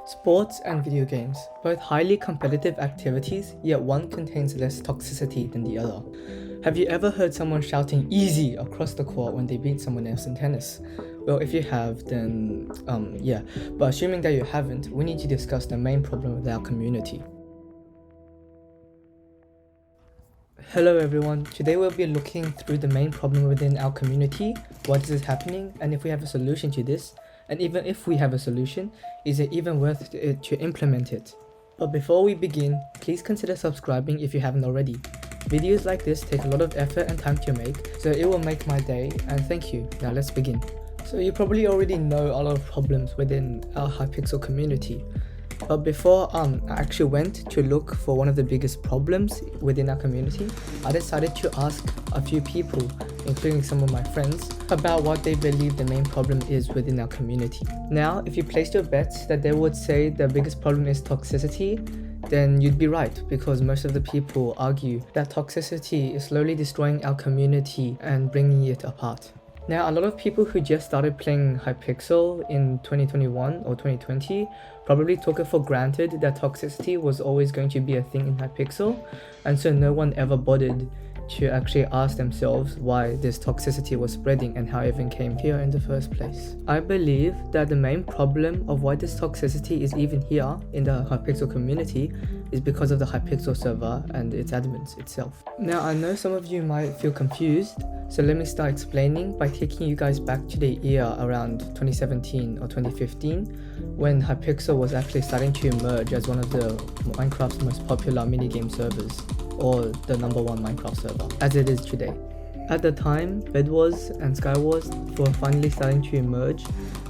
Sports and video games, both highly competitive activities, yet one contains less toxicity than the other. Have you ever heard someone shouting easy across the court when they beat someone else in tennis? Well, if you have, then yeah, but assuming that you haven't, we need to discuss the main problem with our community. Hello everyone, today we'll be looking through the main problem within our community, why this is happening, and if we have a solution to this. And even if we have a solution, is it even worth it to implement it? But before we begin, please consider subscribing if you haven't already. Videos like this take a lot of effort and time to make, so it will make my day, and thank you. Now let's begin. So you probably already know a lot of problems within our Hypixel community. But before I actually went to look for one of the biggest problems within our community, I decided to ask a few people, including some of my friends, about what they believe the main problem is within our community. Now, if you placed your bets that they would say the biggest problem is toxicity, then you'd be right, because most of the people argue that toxicity is slowly destroying our community and bringing it apart. Now, a lot of people who just started playing Hypixel in 2021 or 2020 probably took it for granted that toxicity was always going to be a thing in Hypixel, and so no one ever bothered to actually ask themselves why this toxicity was spreading and how it even came here in the first place. I believe that the main problem of why this toxicity is even here in the Hypixel community is because of the Hypixel server and its admins itself. Now, I know some of you might feel confused, so let me start explaining by taking you guys back to the year around 2017 or 2015 when Hypixel was actually starting to emerge as one of the Minecraft's most popular minigame servers, or the #1 Minecraft server, as it is today. At the time, Bedwars and skywars were finally starting to emerge,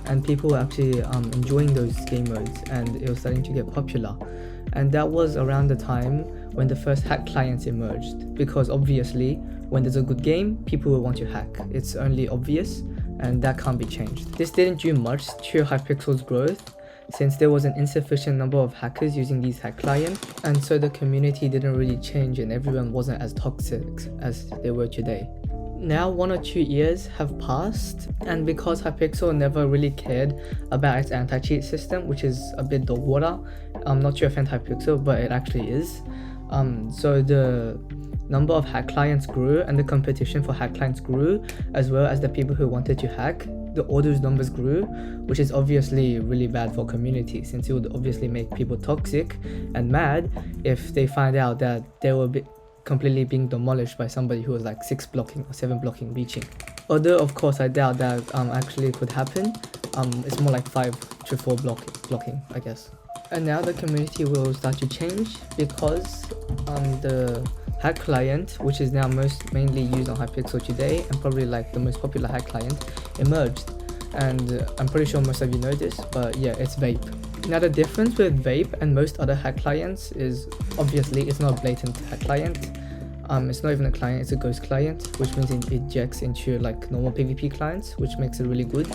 and people were actually enjoying those game modes, and it was starting to get popular. And that was around the time when the first hack clients emerged, because obviously, when there's a good game, people will want to hack. It's only obvious, and that can't be changed. This didn't do much to Hypixel's growth, since there was an insufficient number of hackers using these hack clients, and so the community didn't really change and everyone wasn't as toxic as they were today. Now 1 or 2 years have passed, and because Hypixel never really cared about its anti-cheat system, which is a bit dog water, not to offend Hypixel, but it actually is, so the number of hack clients grew and the competition for hack clients grew, as well as the people who wanted to hack. All those numbers grew, which is obviously really bad for community, since it would obviously make people toxic and mad if they find out that they were completely being demolished by somebody who was like 6 blocking or 7 blocking breaching. Although of course I doubt that actually could happen. It's more like 5 to 4 blocking, I guess. And now the community will start to change because the hack client, which is now mainly used on Hypixel today and probably like the most popular hack client, emerged. And I'm pretty sure most of you know this, but yeah, it's vape. Now the difference with vape and most other hack clients is obviously it's not a blatant hack client. It's not even a client, it's a ghost client, which means it ejects into like normal PvP clients, which makes it really good.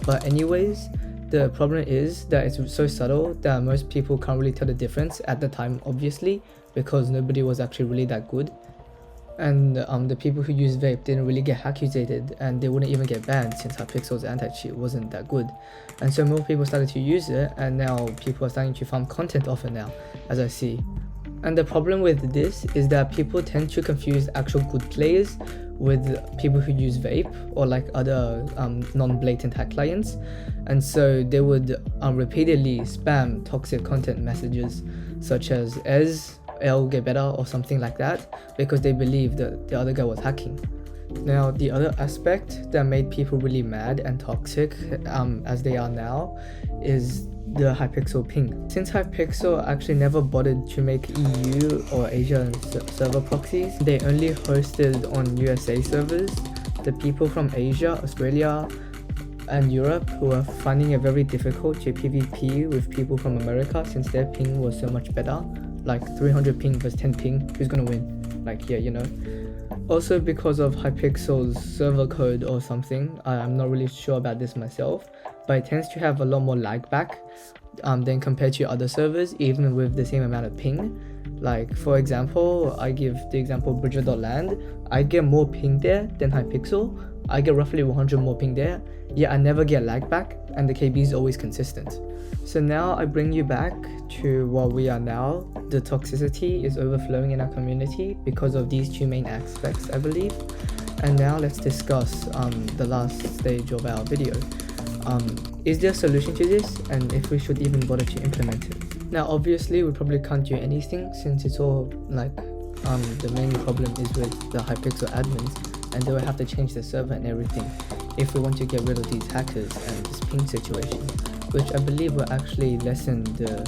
But anyways, the problem is that it's so subtle that most people can't really tell the difference at the time, obviously, because nobody was actually really that good. And the people who use vape didn't really get accusated, and they wouldn't even get banned since Hypixel's anti-cheat wasn't that good. And so more people started to use it, and now people are starting to farm content off it now, as I see. And the problem with this is that people tend to confuse actual good players with people who use vape or like other non-blatant hack clients, and so they would repeatedly spam toxic content messages such as L get better or something like that, because they believed that the other guy was hacking. Now the other aspect that made people really mad and toxic as they are now is the Hypixel ping. Since Hypixel actually never bothered to make EU or Asia server proxies, they only hosted on USA servers. The people from Asia, Australia and Europe who were finding it very difficult to PvP with people from America since their ping was so much better, like 300 ping versus 10 ping, who's gonna win? Like, yeah, you know. Also because of Hypixel's server code or something, I'm not really sure about this myself, but it tends to have a lot more lag back than compared to other servers, even with the same amount of ping. Like for example, I give the example bridger.land. I get more ping there than Hypixel. I get roughly 100 more ping there, yet I never get lag back, and the KB is always consistent. So now I bring you back to where we are now. The toxicity is overflowing in our community because of these two main aspects, I believe. And now let's discuss the last stage of our video. Is there a solution to this, and if we should even bother to implement it? Now obviously we probably can't do anything, since it's all like the main problem is with the Hypixel admins, and they will have to change the server and everything if we want to get rid of these hackers and this ping situation, which I believe will actually lessen the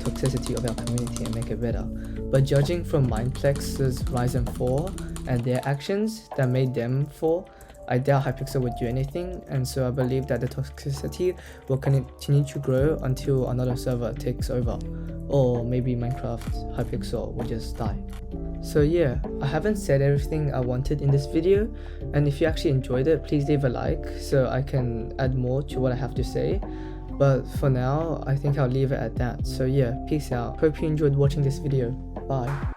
toxicity of our community and make it better. But judging from Mindplex's Ryzen 4 and their actions that made them fall, I doubt Hypixel would do anything, and so I believe that the toxicity will continue to grow until another server takes over, or maybe Minecraft Hypixel will just die. So yeah, I haven't said everything I wanted in this video, and if you actually enjoyed it, please leave a like so I can add more to what I have to say. But for now, I think I'll leave it at that. So yeah, peace out. Hope you enjoyed watching this video. Bye.